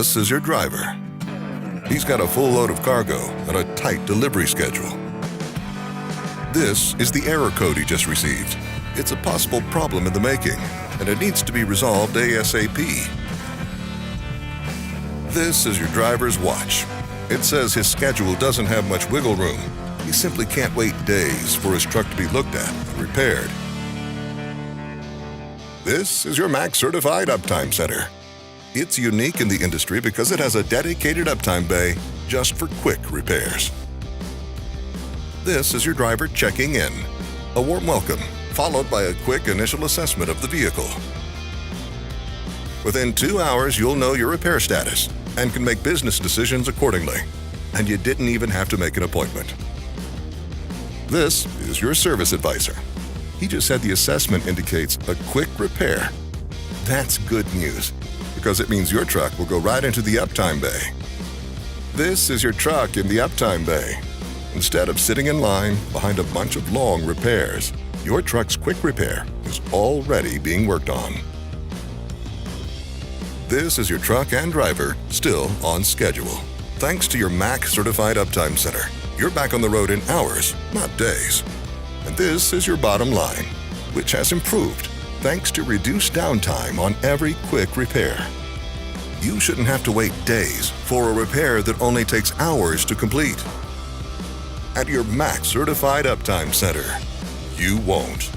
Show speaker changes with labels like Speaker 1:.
Speaker 1: This is your driver. He's got a full load of cargo and a tight delivery schedule. This is the error code he just received. It's a possible problem in the making, and it needs to be resolved ASAP. This is your driver's watch. It says his schedule doesn't have much wiggle room. He simply can't wait days for his truck to be looked at and repaired. This is your Mack Certified Uptime Center. It's unique in the industry because it has a dedicated uptime bay just for quick repairs. This is your driver checking in. A warm welcome, followed by a quick initial assessment of the vehicle. Within 2 hours, you'll know your repair status and can make business decisions accordingly. And you didn't even have to make an appointment. This is your service advisor. He just said the assessment indicates a quick repair. That's good news, because it means your truck will go right into the uptime bay. This is your truck in the uptime bay. Instead of sitting in line behind a bunch of long repairs, your truck's quick repair is already being worked on. This is your truck and driver still on schedule. Thanks to your Mack Certified Uptime Center, you're back on the road in hours, not days. And this is your bottom line, which has improved thanks to reduced downtime on every quick repair. You shouldn't have to wait days for a repair that only takes hours to complete. At your Mack Certified Uptime Center, you won't.